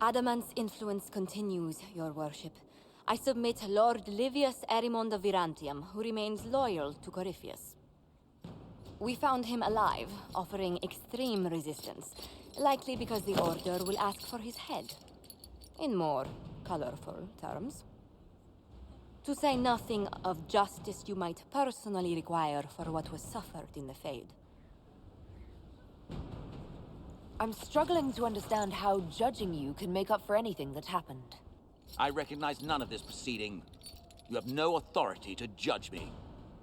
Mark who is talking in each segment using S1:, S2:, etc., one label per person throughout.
S1: Adamant's influence continues, your worship. I submit Lord Livius Erimond of Virantium, who remains loyal to Corypheus. We found him alive, offering extreme resistance, likely because the Order will ask for his head. In more colorful terms. To say nothing of justice you might personally require for what was suffered in the Fade.
S2: I'm struggling to understand how judging you can make up for anything that happened.
S3: I recognize none of this proceeding. You have no authority to judge me.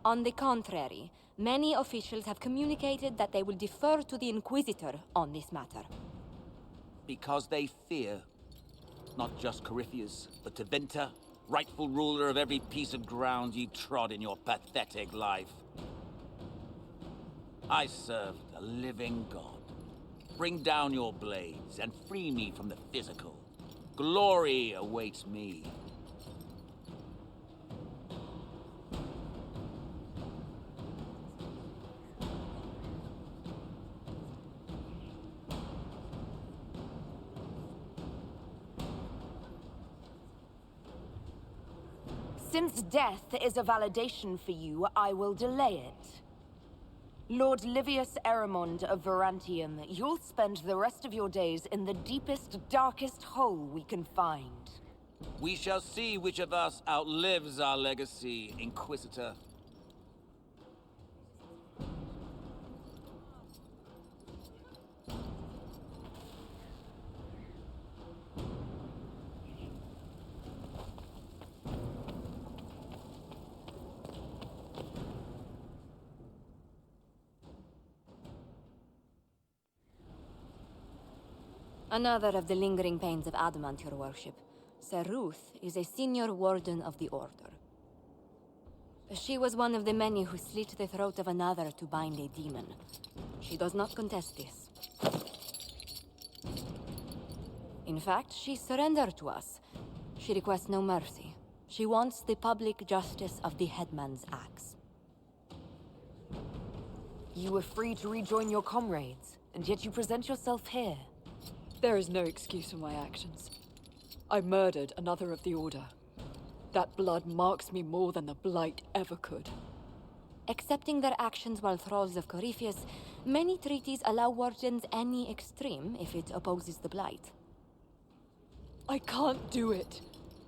S1: On the contrary, many officials have communicated that they will defer to the Inquisitor on this matter.
S3: Because they fear. Not just Corypheus, but Tevinter, rightful ruler of every piece of ground ye trod in your pathetic life. I serve the living God. Bring down your blades and free me from the physical. Glory awaits me.
S2: Since death is a validation for you, I will delay it. Lord Livius Erimond of Virantium, you'll spend the rest of your days in the deepest, darkest hole we can find.
S3: We shall see which of us outlives our legacy, Inquisitor.
S1: Another of the lingering pains of Adamant, your worship. Sir Ruth is a senior warden of the Order. She was one of the many who slit the throat of another to bind a demon. She does not contest this. In fact, she surrendered to us. She requests no mercy. She wants the public justice of the headman's axe.
S2: You were free to rejoin your comrades, and yet you present yourself here.
S4: There is no excuse for my actions. I murdered another of the Order. That blood marks me more than the Blight ever could.
S1: Accepting their actions while thralls of Corypheus, many treaties allow wardens any extreme if it opposes the Blight.
S4: I can't do it.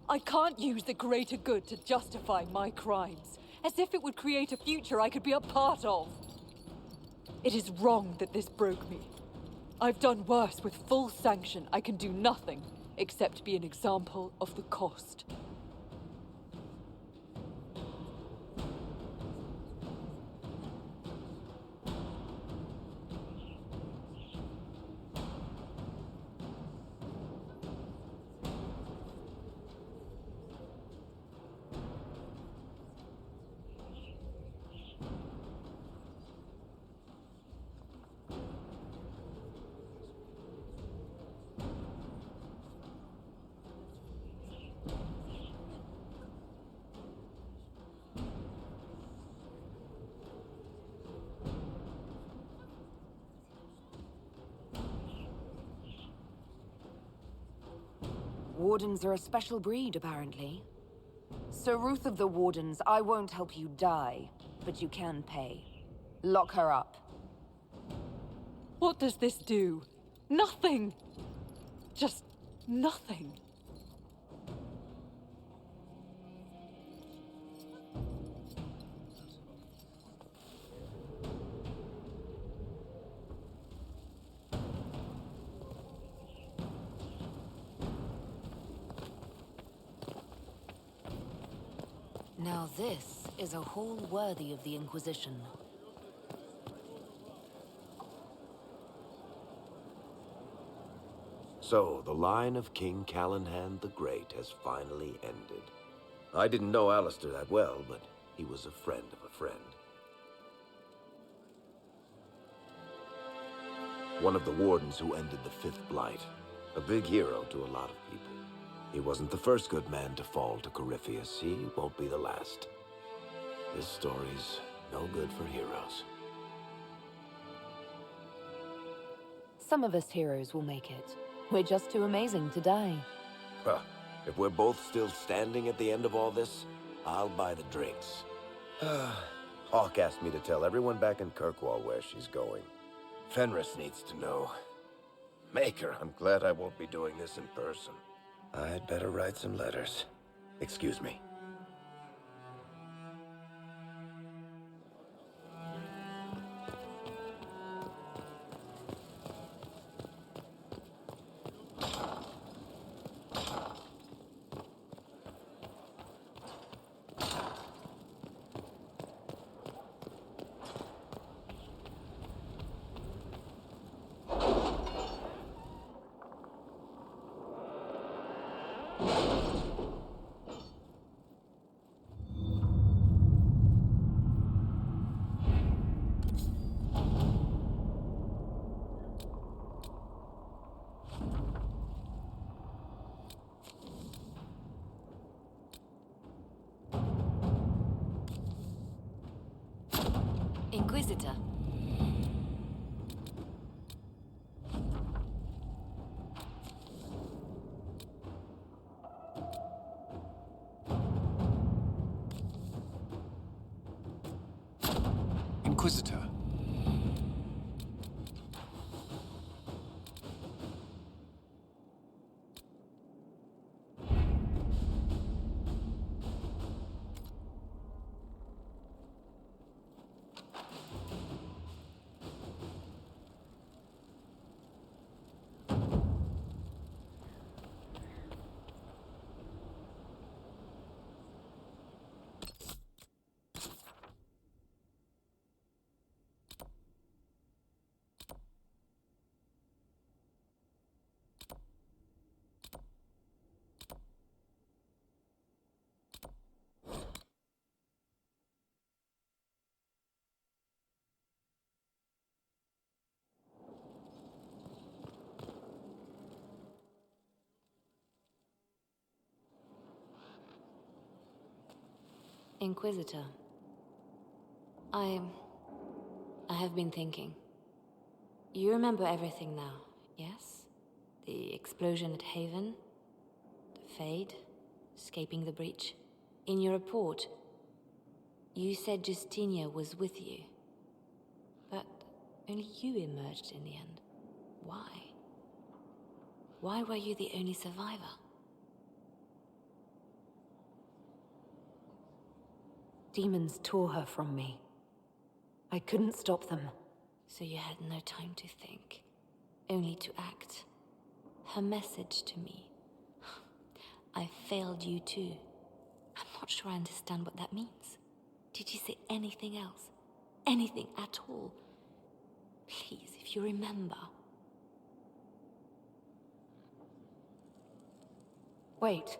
S4: I can't use the greater good to justify my crimes, as if it would create a future I could be a part of. It is wrong that this broke me. I've done worse with full sanction. I can do nothing except be an example of the cost.
S2: Wardens are a special breed, apparently. Sir Ruth of the Wardens, I won't help you die, but you can pay. Lock her up.
S4: What does this do? Nothing! Just nothing.
S2: Now this is a hall worthy of the Inquisition.
S5: So, the line of King Callahan the Great has finally ended. I didn't know Alistair that well, but he was a friend of a friend. One of the wardens who ended the Fifth Blight. A big hero to a lot of people. He wasn't the first good man to fall to Corypheus. He won't be the last. This story's no good for heroes.
S2: Some of us heroes will make it. We're just too amazing to die.
S5: Well, if we're both still standing at the end of all this, I'll buy the drinks. Hawk asked me to tell everyone back in Kirkwall where she's going. Fenris needs to know. Maker, I'm glad I won't be doing this in person. I'd better write some letters. Excuse me.
S1: Inquisitor.
S6: Inquisitor.
S1: Inquisitor. I have been thinking. You remember everything now, yes? The explosion at Haven, the Fade, escaping the breach. In your report, you said Justinia was with you. But only you emerged in the end. Why? Why were you the only survivor?
S2: Demons tore her from me. I couldn't stop them.
S1: So you had no time to think, only to act. Her message to me. I failed you too. I'm not sure I understand what that means. Did you say anything else? Anything at all? Please, if you remember.
S2: Wait.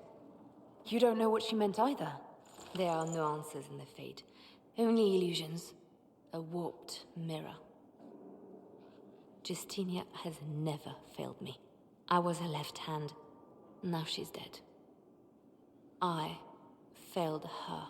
S2: You don't know what she meant either.
S1: There are no answers in the Fade. Only illusions. A warped mirror. Justinia has never failed me. I was her left hand. Now she's dead. I failed her.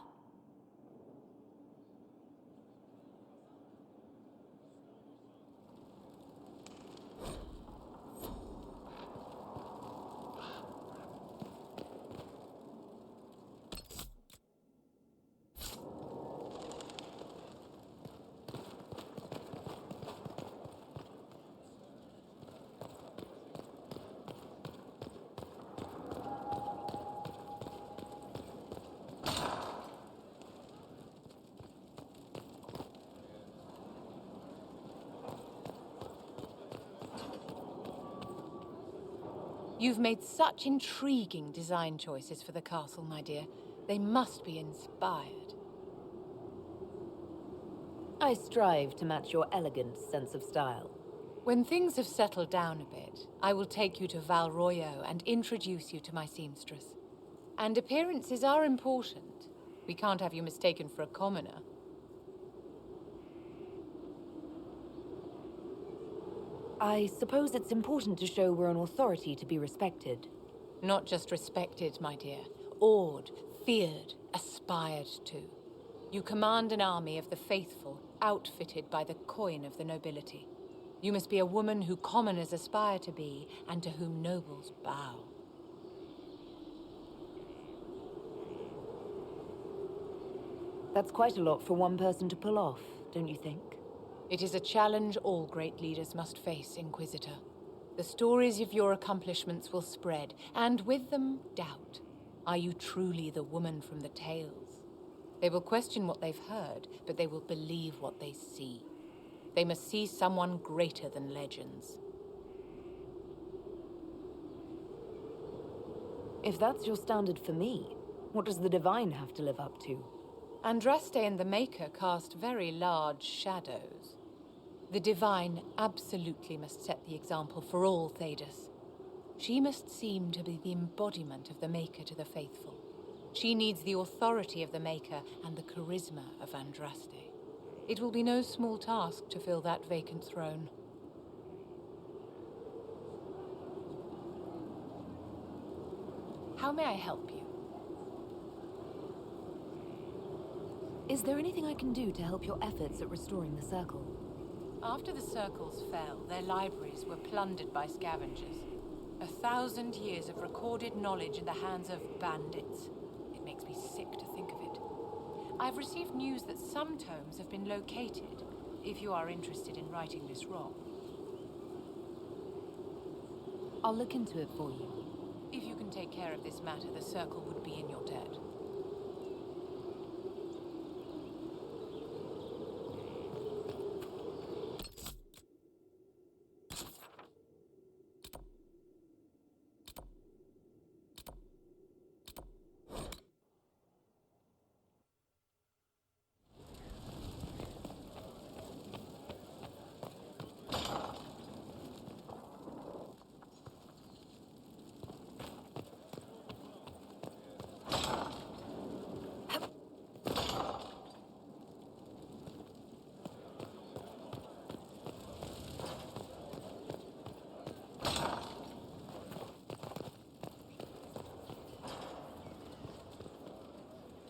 S7: You've made such intriguing design choices for the castle, my dear. They must be inspired.
S2: I strive to match your elegant sense of style.
S7: When things have settled down a bit, I will take you to Val Royo and introduce you to my seamstress. And appearances are important. We can't have you mistaken for a commoner.
S2: I suppose it's important to show we're an authority to be respected.
S7: Not just respected, my dear. Awed, feared, aspired to. You command an army of the faithful, outfitted by the coin of the nobility. You must be a woman who commoners aspire to be, and to whom nobles bow.
S2: That's quite a lot for one person to pull off, don't you think?
S7: It is a challenge all great leaders must face, Inquisitor. The stories of your accomplishments will spread, and with them, doubt. Are you truly the woman from the tales? They will question what they've heard, but they will believe what they see. They must see someone greater than legends.
S2: If that's your standard for me, what does the Divine have to live up to?
S7: Andraste and the Maker cast very large shadows. The Divine absolutely must set the example for all Thedas. She must seem to be the embodiment of the Maker to the faithful. She needs the authority of the Maker and the charisma of Andraste. It will be no small task to fill that vacant throne. How may I help you?
S2: Is there anything I can do to help your efforts at restoring the Circle?
S7: After the Circles fell, their libraries were plundered by scavengers. 1,000 years of recorded knowledge in the hands of bandits. It makes me sick to think of it. I've received news that some tomes have been located, if you are interested in righting this wrong.
S2: I'll look into it for you.
S7: If you can take care of this matter, the Circle would be in your debt.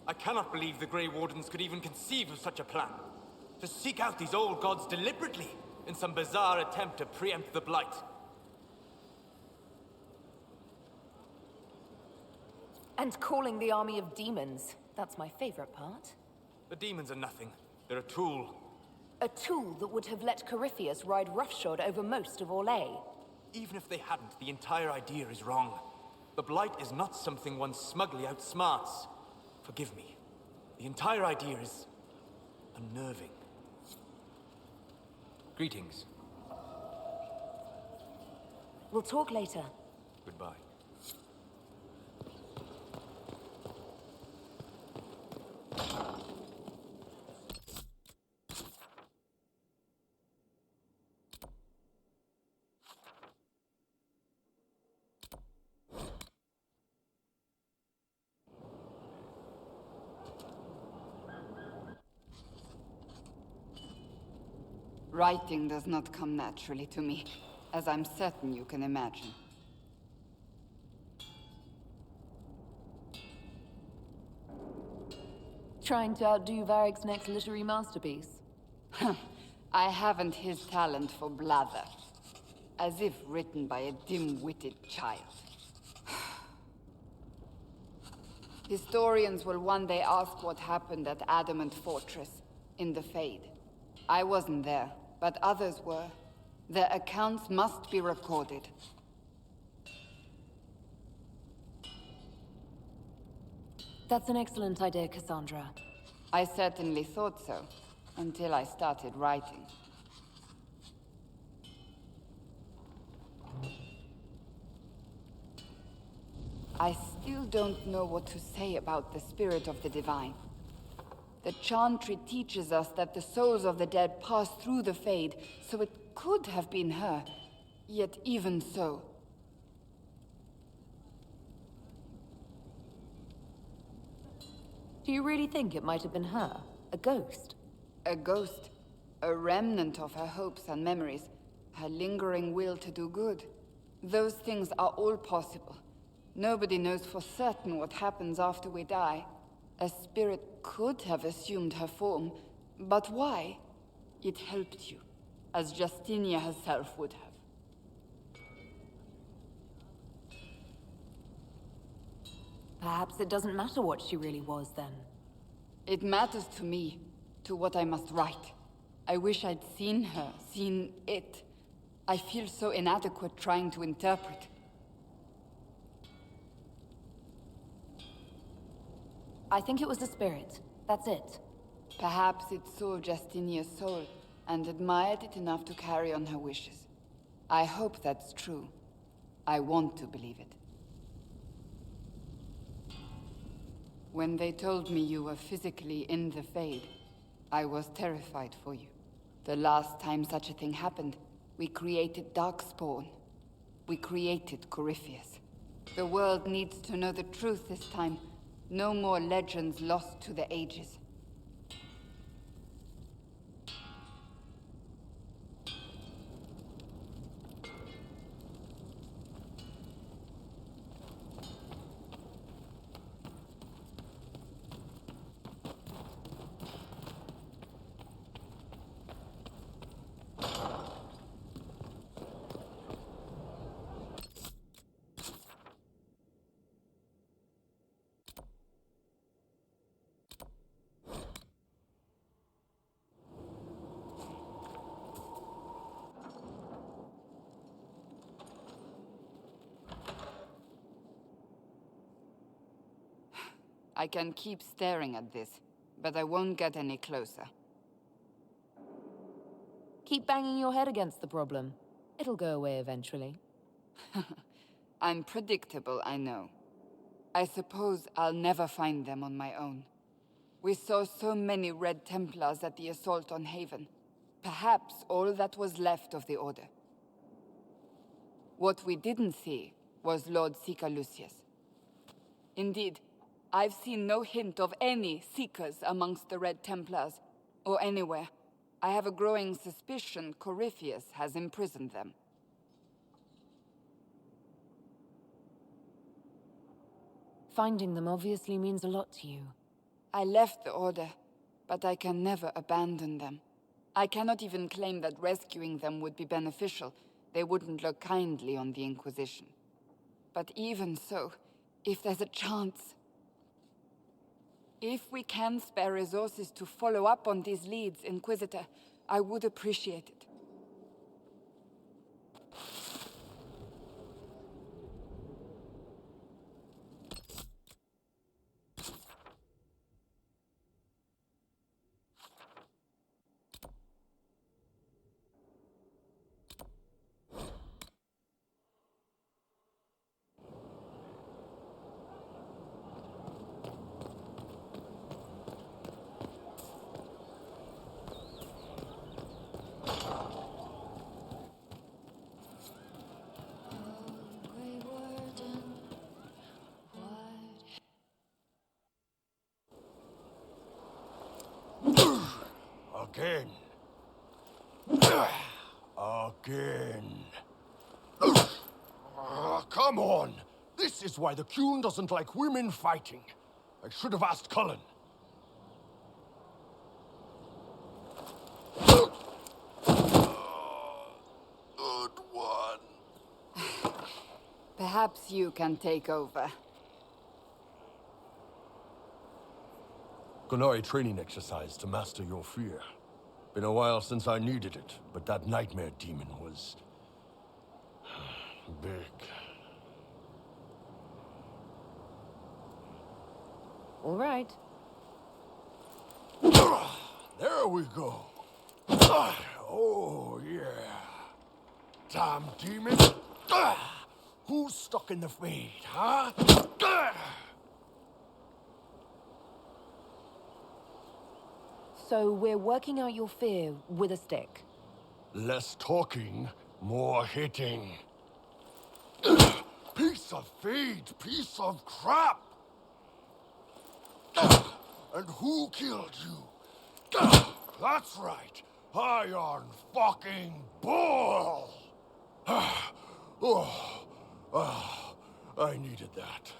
S6: I cannot believe the Grey Wardens could even conceive of such a plan. To seek out these old gods deliberately, in some bizarre attempt to preempt the Blight.
S2: And calling the army of demons. That's my favorite part.
S6: The demons are nothing. They're a tool.
S2: A tool that would have let Corypheus ride roughshod over most of Orlais.
S6: Even if they hadn't, the entire idea is wrong. The Blight is not something one smugly outsmarts. Forgive me. The entire idea is unnerving. Greetings.
S2: We'll talk later.
S6: Goodbye.
S8: Writing does not come naturally to me, as I'm certain you can imagine.
S2: Trying to outdo Varric's next literary masterpiece?
S8: I haven't his talent for blather. As if written by a dim-witted child. Historians will one day ask what happened at Adamant Fortress, in the Fade. I wasn't there, but others were. Their accounts must be recorded.
S2: That's an excellent idea, Cassandra.
S8: I certainly thought so, until I started writing. I still don't know what to say about the spirit of the divine. The Chantry teaches us that the souls of the dead pass through the Fade, so it could have been her. Yet even so...
S2: Do you really think it might have been her? A ghost?
S8: A ghost. A remnant of her hopes and memories. Her lingering will to do good. Those things are all possible. Nobody knows for certain what happens after we die. A spirit could have assumed her form, but why? It helped you. as Justinia herself would have.
S2: Perhaps it doesn't matter what she really was, then.
S8: It matters to me, to what I must write. I wish I'd seen her, seen it. I feel so inadequate trying to interpret.
S2: I think it was the spirit. That's it.
S8: Perhaps it saw Justinia's soul and admired it enough to carry on her wishes. I hope that's true. I want to believe it. When they told me you were physically in the Fade, I was terrified for you. The last time such a thing happened, we created Darkspawn. We created Corypheus. The world needs to know the truth this time. No more legends lost to the ages. I can keep staring at this, but I won't get any closer.
S2: Keep banging your head against the problem. It'll go away eventually.
S8: I'm predictable, I know. I suppose I'll never find them on my own. We saw so many Red Templars at the assault on Haven. Perhaps all that was left of the Order. What we didn't see was Lord Seeker Lucius. Indeed, I've seen no hint of any Seekers amongst the Red Templars, or anywhere. I have a growing suspicion Corypheus has imprisoned them.
S2: Finding them obviously means a lot to you.
S8: I left the Order, but I can never abandon them. I cannot even claim that rescuing them would be beneficial. They wouldn't look kindly on the Inquisition. But even so, if there's a chance... If we can spare resources to follow up on these leads, Inquisitor, I would appreciate it.
S9: Again. Again. Come on! This is why the Qun doesn't like women fighting. I should have asked Cullen. Good one.
S8: Perhaps you can take over.
S9: Gunari training exercise to master your fear. Been a while since I needed it, but that nightmare demon was... big.
S2: All right.
S9: There we go. Oh, yeah. Damn demon. Who's stuck in the Fade, huh?
S2: So we're working out your fear with a stick.
S9: Less talking, more hitting. Piece of Fade, piece of crap! And who killed you? That's right, Iron fucking Bull! I needed that.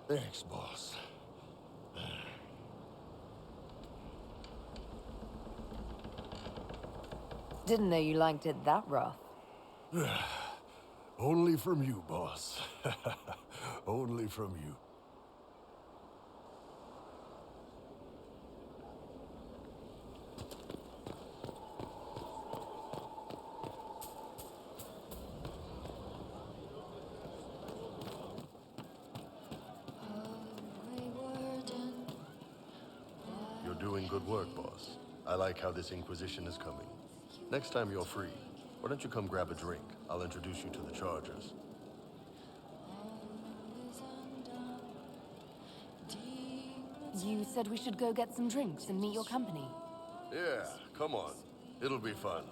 S9: Thanks, boss.
S2: Didn't know you liked it that rough.
S9: Only from you, boss. Only from you. You're doing good work, boss. I like how this Inquisition is coming. Next time you're free, why don't you come grab a drink? I'll introduce you to the Chargers.
S2: You said we should go get some drinks and meet your company.
S9: Yeah, come on. It'll be fun.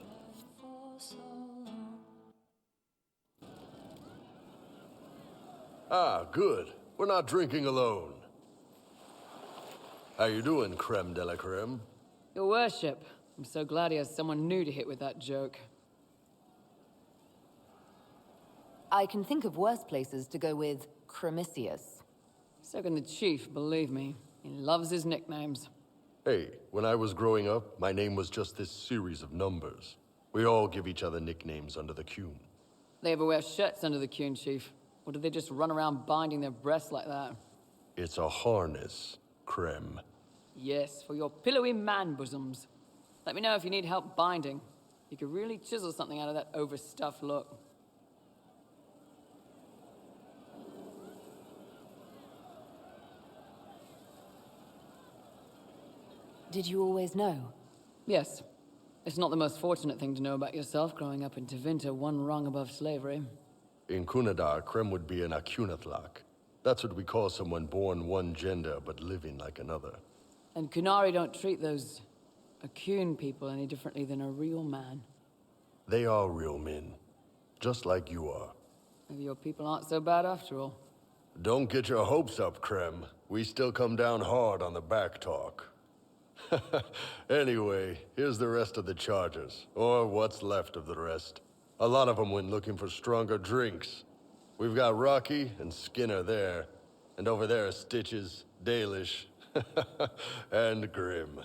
S9: Ah, good. We're not drinking alone. How you doing, creme de la creme?
S10: Your worship, I'm so glad he has someone new to hit with that joke.
S2: I can think of worse places to go with Cremisius.
S10: So can the chief, believe me. He loves his nicknames.
S9: Hey, when I was growing up, my name was just this series of numbers. We all give each other nicknames under the Qun.
S10: They ever wear shirts under the Qun, chief? Or do they just run around binding their breasts like that?
S9: It's a harness, creme.
S10: Yes, for your pillowy man bosoms. Let me know if you need help binding. You could really chisel something out of that overstuffed look.
S2: Did you always know?
S10: Yes. It's not the most fortunate thing to know about yourself growing up in Tevinter, one rung above slavery.
S9: In Kunadar, creme would be an Akunatlak. That's what we call someone born one gender but living like another.
S10: And Kunari don't treat those Akun people any differently than a real man.
S9: They are real men, just like you are.
S10: Maybe your people aren't so bad after all.
S9: Don't get your hopes up, creme. We still come down hard on the back talk. Anyway, here's the rest of the Chargers, or what's left of the rest. A lot of them went looking for stronger drinks. We've got Rocky and Skinner there, and over there are Stitches, Dalish, and Grim.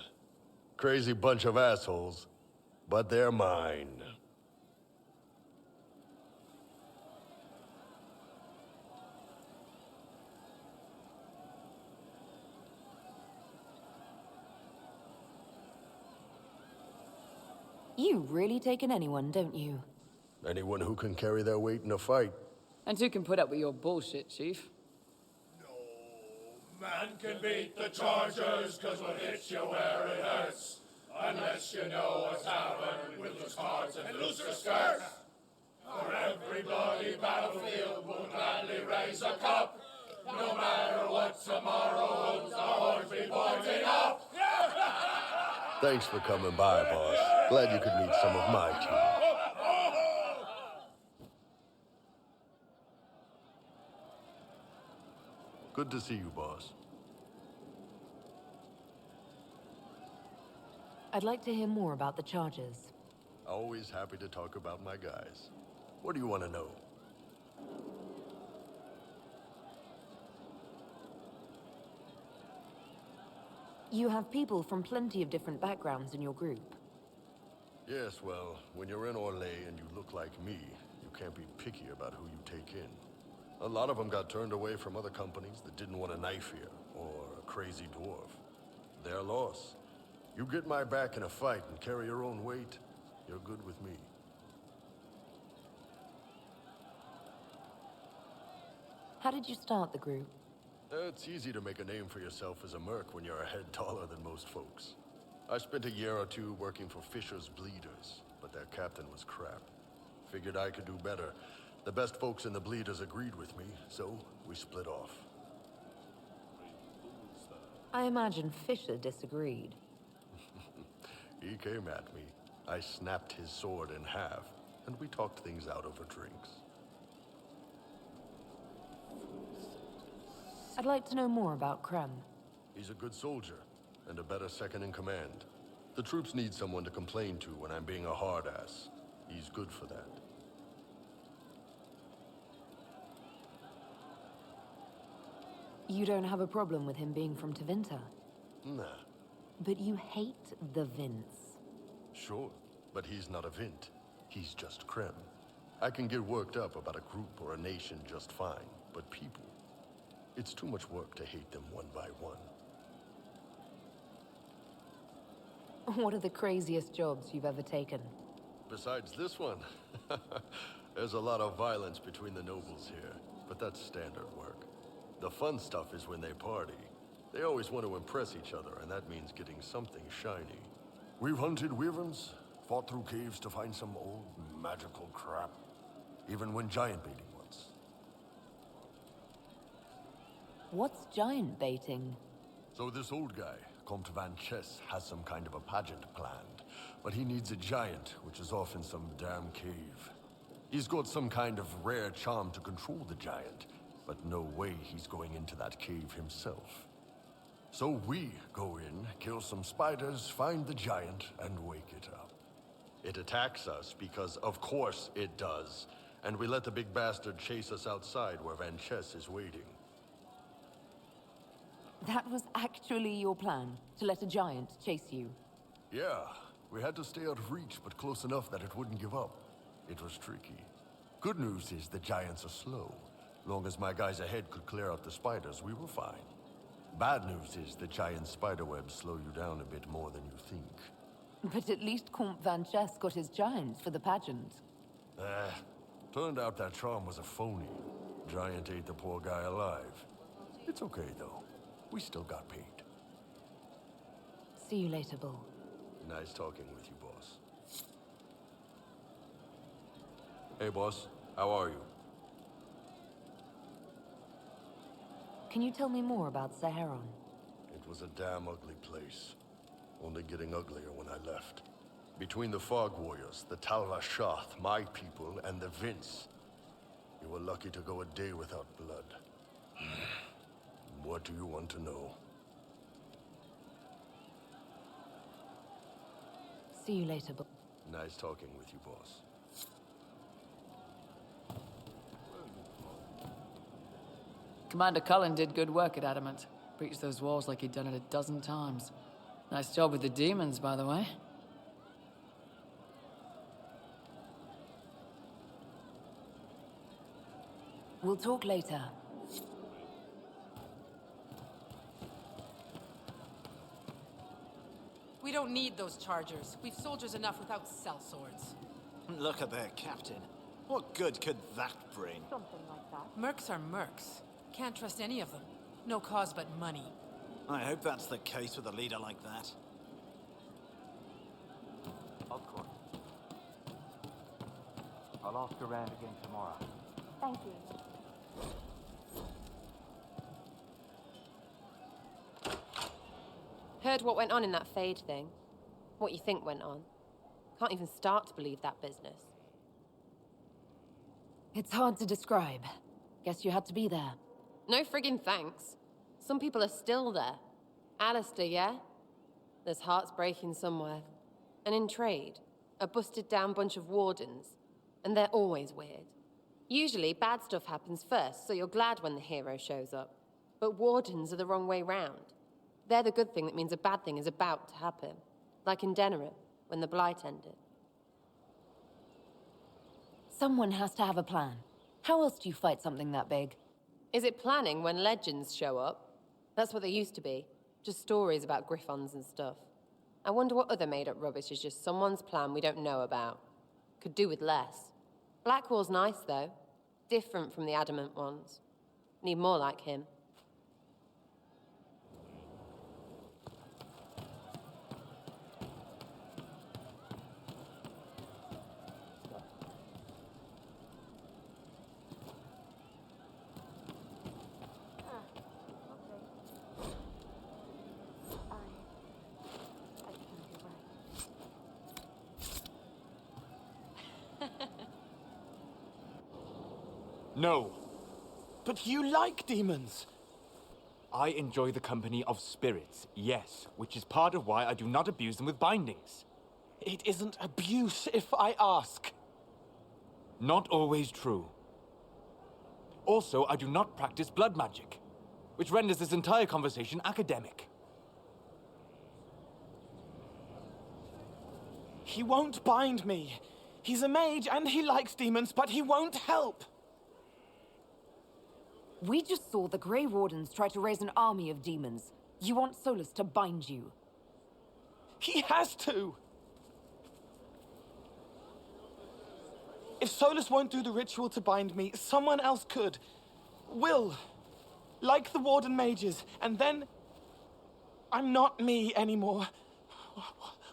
S9: Crazy bunch of assholes, but they're mine.
S2: You really take in anyone, don't you?
S9: Anyone who can carry their weight in a fight.
S10: And who can put up with your bullshit, chief?
S11: Man can beat the Chargers, cause what hits you where it hurts. Unless you know what's happened with loose cards and looser skirts. For every bloody battlefield will gladly raise a cup. No matter what tomorrow holds, our horns be pointing up.
S9: Thanks for coming by, boss. Glad you could meet some of my team. Good to see you, boss.
S2: I'd like to hear more about the Chargers.
S9: Always happy to talk about my guys. What do you want to know?
S2: You have people from plenty of different backgrounds in your group.
S9: Yes, well, when you're in Orlais and you look like me, you can't be picky about who you take in. A lot of them got turned away from other companies that didn't want a knife here, or a crazy dwarf. Their loss. You get my back in a fight and carry your own weight, you're good with me.
S2: How did you start the group?
S9: It's easy to make a name for yourself as a merc when you're a head taller than most folks. I spent a year or two working for Fisher's Bleeders, but their captain was crap. Figured I could do better. The best folks in the Bleeders agreed with me, so we split off.
S2: I imagine Fisher disagreed.
S9: He came at me. I snapped his sword in half, and we talked things out over drinks.
S2: I'd like to know more about Krem.
S9: He's a good soldier, and a better second in command. The troops need someone to complain to when I'm being a hard-ass. He's good for that.
S2: You don't have a problem with him being from Tevinter?
S9: Nah,
S2: But you hate the Vince.
S9: sure. But he's not a Vint. He's just Krem. I can get worked up about a group or a nation just fine, but people... It's too much work to hate them one by one.
S2: What are the craziest jobs you've ever taken?
S9: Besides this one, there's a lot of violence between the nobles here, but that's standard work. The fun stuff is when they party. They always want to impress each other, and that means getting something shiny. We've hunted wyverns, fought through caves to find some old magical crap. Even went giant baiting once.
S2: What's giant baiting?
S9: So this old guy, Comte Van Chess, has some kind of a pageant planned. But he needs a giant, which is off in some damn cave. He's got some kind of rare charm to control the giant, but no way he's going into that cave himself. So we go in, kill some spiders, find the giant, and wake it up. It attacks us because, of course, it does. And we let the big bastard chase us outside where Van Chess is waiting.
S2: That was actually your plan, to let a giant chase you.
S9: Yeah, we had to stay out of reach, but close enough that it wouldn't give up. It was tricky. Good news is the giants are slow. Long as my guys ahead could clear out the spiders, we were fine. Bad news is the giant spiderwebs slow you down a bit more than you think.
S2: But at least Comte Van Chess got his giant for the pageant.
S9: Turned out that charm was a phony. Giant ate the poor guy alive. It's okay, though. We still got paid.
S2: See you later, Bull.
S9: Nice talking with you, boss. Hey, boss. How are you?
S2: Can you tell me more about Saharon?
S9: It was a damn ugly place. Only getting uglier when I left. Between the Fog Warriors, the Talva Shath, my people, and the Vince. You were lucky to go a day without blood. What do you want to know?
S2: See you later, Bull.
S9: Nice talking with you, boss.
S10: Commander Cullen did good work at Adamant. Breached those walls like he'd done it a dozen times. Nice job with the demons, by the way.
S2: We'll talk later.
S12: We don't need those chargers. We've soldiers enough without sellswords.
S3: Look at their captain. What good could that bring?
S1: Something like that.
S12: Mercs are mercs. Can't trust any of them. No cause but money.
S3: I hope that's the case with a leader like that.
S13: Of course. I'll ask around again tomorrow.
S1: Thank you.
S14: Heard what went on in that Fade thing. What you think went on. Can't even start to believe that business.
S2: It's hard to describe. Guess you had to be there.
S14: No friggin' thanks. Some people are still there. Alistair, yeah? There's hearts breaking somewhere. And in trade, a busted down bunch of wardens. And they're always weird. Usually, bad stuff happens first, so you're glad when the hero shows up. But wardens are the wrong way round. They're the good thing that means a bad thing is about to happen. Like in Denerim, when the Blight ended.
S2: Someone has to have a plan. How else do you fight something that big?
S14: Is it planning when legends show up? That's what they used to be. Just stories about griffons and stuff. I wonder what other made-up rubbish is just someone's plan we don't know about. Could do with less. Blackwall's nice, though. Different from the adamant ones. Need more like him.
S6: No. But you like demons! I enjoy the company of spirits, yes, which is part of why I do not abuse them with bindings. It isn't abuse if I ask. Not always true. Also, I do not practice blood magic, which renders this entire conversation academic. He won't bind me. He's a mage and he likes demons, but he won't help.
S2: We just saw the Grey Wardens try to raise an army of demons. You want Solus to bind you?
S6: He has to! If Solus won't do the ritual to bind me, someone else could. Will. Like the Warden mages, and then... I'm not me anymore.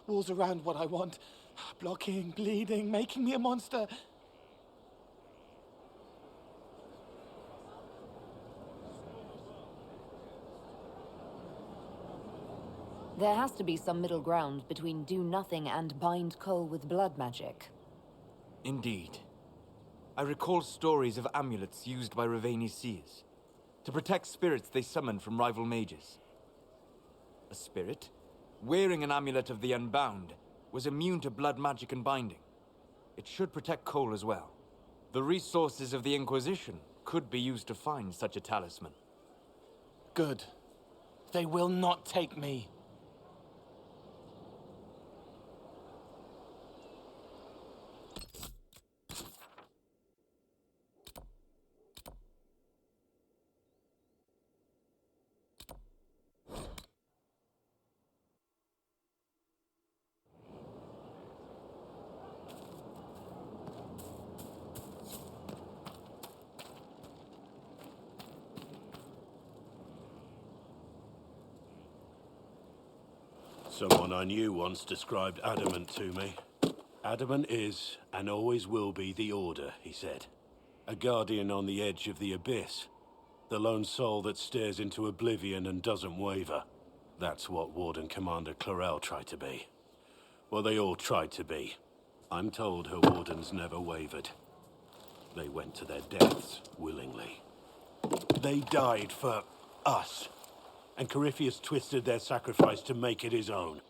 S6: Walls around what I want. Blocking, bleeding, making me a monster.
S2: There has to be some middle ground between do nothing and bind Cole with blood magic.
S6: Indeed. I recall stories of amulets used by Ravani's seers to protect spirits they summoned from rival mages. A spirit, wearing an amulet of the Unbound, was immune to blood magic and binding. It should protect Cole as well. The resources of the Inquisition could be used to find such a talisman. Good. They will not take me.
S9: Someone I knew once described adamant to me. Adamant is, and always will be, the Order, he said. A guardian on the edge of the abyss. The lone soul that stares into oblivion and doesn't waver. That's what Warden Commander Clarel tried to be. Well, they all tried to be. I'm told her wardens never wavered. They went to their deaths willingly. They died for us. And Corypheus twisted their sacrifice to make it his own.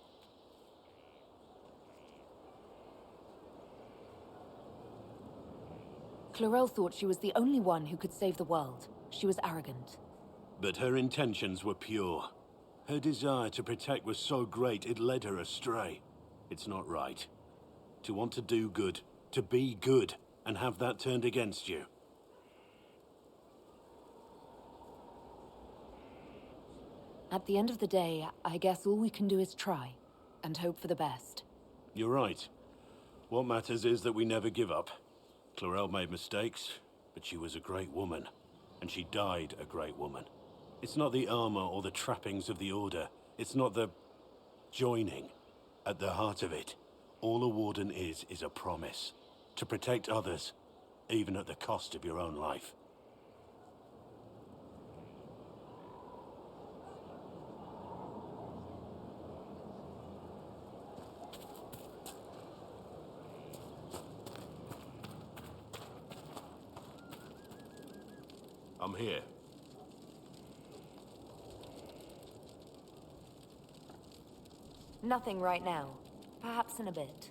S2: Clarel thought she was the only one who could save the world. She was arrogant.
S9: But her intentions were pure. Her desire to protect was so great it led her astray. It's not right. To want to do good, to be good, and have that turned against you.
S2: At the end of the day, I guess all we can do is try, and hope for the best.
S9: You're right. What matters is that we never give up. Clarel made mistakes, but she was a great woman. And she died a great woman. It's not the armor or the trappings of the Order. It's not the joining. At the heart of it, all a Warden is a promise. To protect others, even at the cost of your own life. I'm here.
S2: Nothing right now. Perhaps in a bit.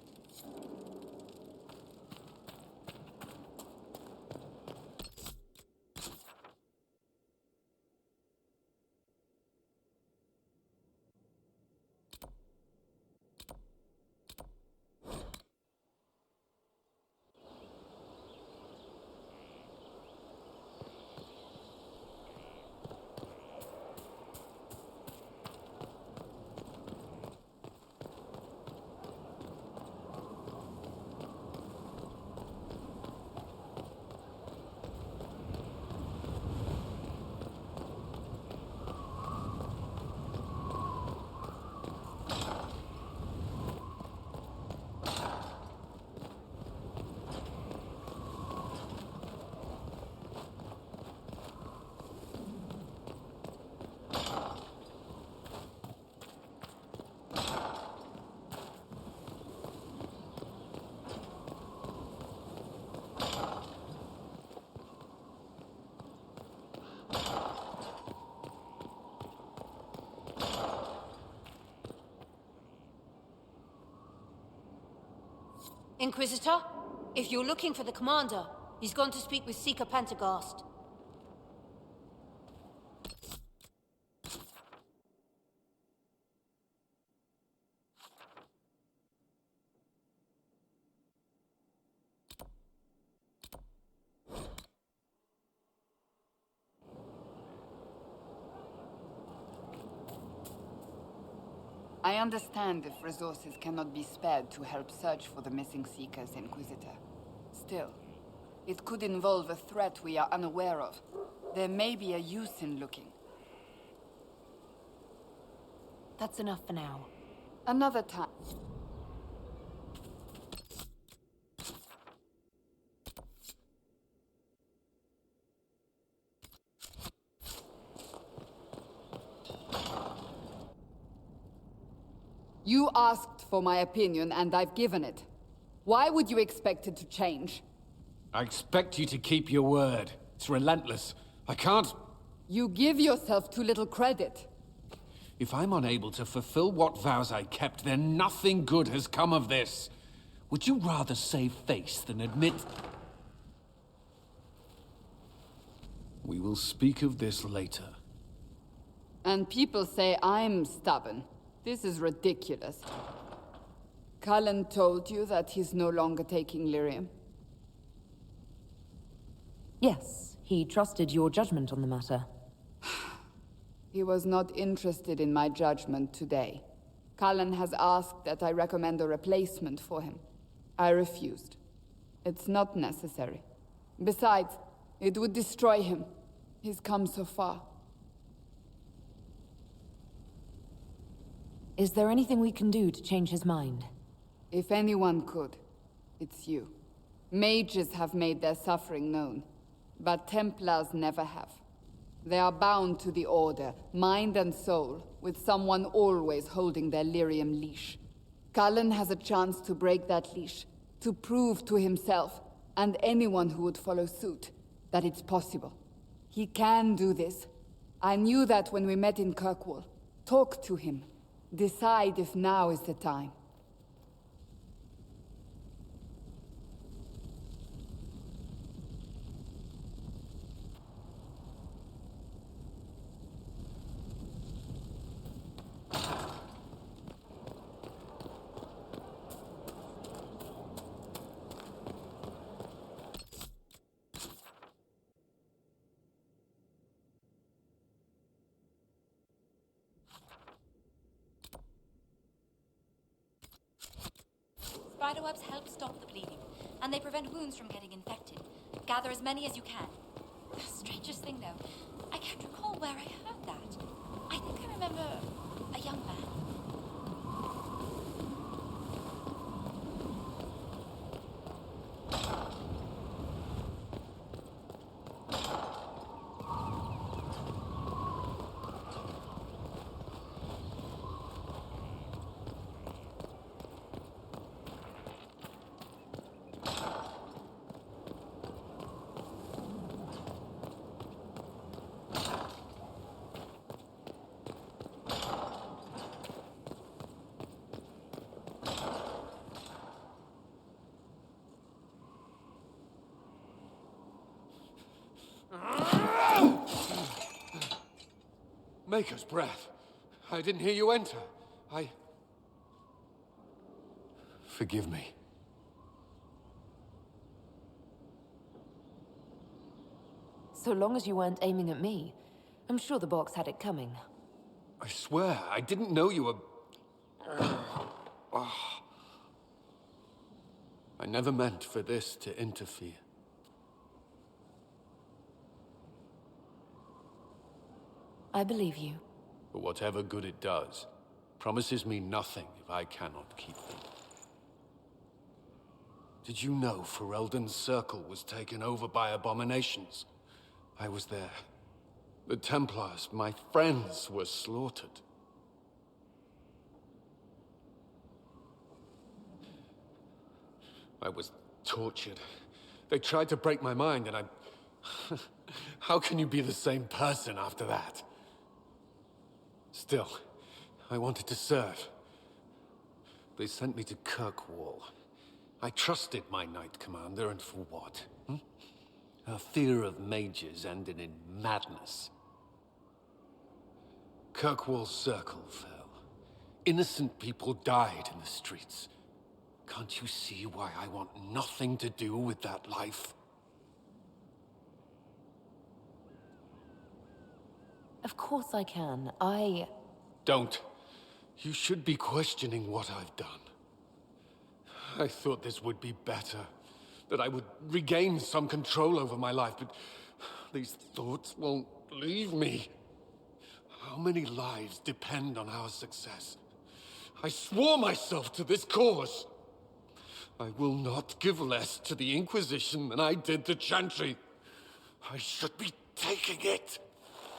S15: Inquisitor, if you're looking for the commander, he's gone to speak with Seeker Pentecost.
S8: I understand if resources cannot be spared to help search for the missing Seekers, Inquisitor. Still, it could involve a threat we are unaware of. There may be a use in looking.
S2: That's enough for now.
S8: Another time. You asked for my opinion, and I've given it. Why would you expect it to change?
S16: I expect you to keep your word. It's relentless. I can't...
S8: You give yourself too little credit.
S16: If I'm unable to fulfill what vows I kept, then nothing good has come of this. Would you rather save face than admit... We will speak of this later.
S8: And people say I'm stubborn. This is ridiculous. Cullen told you that he's no longer taking lyrium?
S2: Yes, he trusted your judgment on the matter.
S8: He was not interested in my judgment today. Cullen has asked that I recommend a replacement for him. I refused. It's not necessary. Besides, it would destroy him. He's come so far.
S2: Is there anything we can do to change his mind?
S8: If anyone could, it's you. Mages have made their suffering known, but Templars never have. They are bound to the Order, mind and soul, with someone always holding their lyrium leash. Cullen has a chance to break that leash, to prove to himself, and anyone who would follow suit, that it's possible. He can do this. I knew that when we met in Kirkwall. Talk to him. Decide if now is the time.
S1: Spiderwebs help stop the bleeding, and they prevent wounds from getting infected. Gather as many as you can. The strangest thing, though, I can't recall where I heard that. I think I remember a young man.
S16: Maker's breath. I didn't hear you enter. Forgive me.
S2: So long as you weren't aiming at me, I'm sure the box had it coming.
S16: I swear, I didn't know you were... I never meant for this to interfere.
S2: I believe you.
S16: But whatever good it does, promises me nothing if I cannot keep them. Did you know Ferelden's circle was taken over by abominations? I was there. The Templars, my friends, were slaughtered. I was tortured. They tried to break my mind, and I... How can you be the same person after that? Still, I wanted to serve. They sent me to Kirkwall. I trusted my Knight Commander, and for what? Her fear of mages ended in madness. Kirkwall's circle fell. Innocent people died in the streets. Can't you see why I want nothing to do with that life?
S2: Of course I can.
S16: Don't. You should be questioning what I've done. I thought this would be better, that I would regain some control over my life, but these thoughts won't leave me. How many lives depend on our success? I swore myself to this cause. I will not give less to the Inquisition than I did to Chantry. I should be taking it.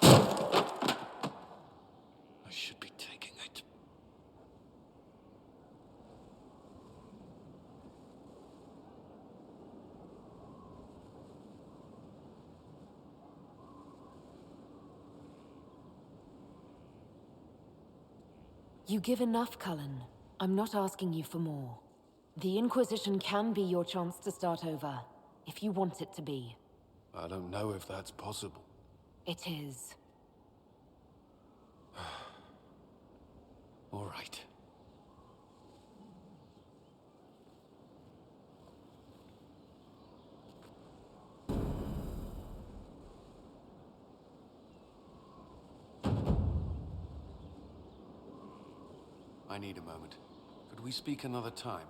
S16: I should be taking it.
S2: You give enough, Cullen. I'm not asking you for more. The Inquisition can be your chance to start over, if you want it to be.
S16: I don't know if that's possible.
S2: It is.
S16: All right. I need a moment. Could we speak another time?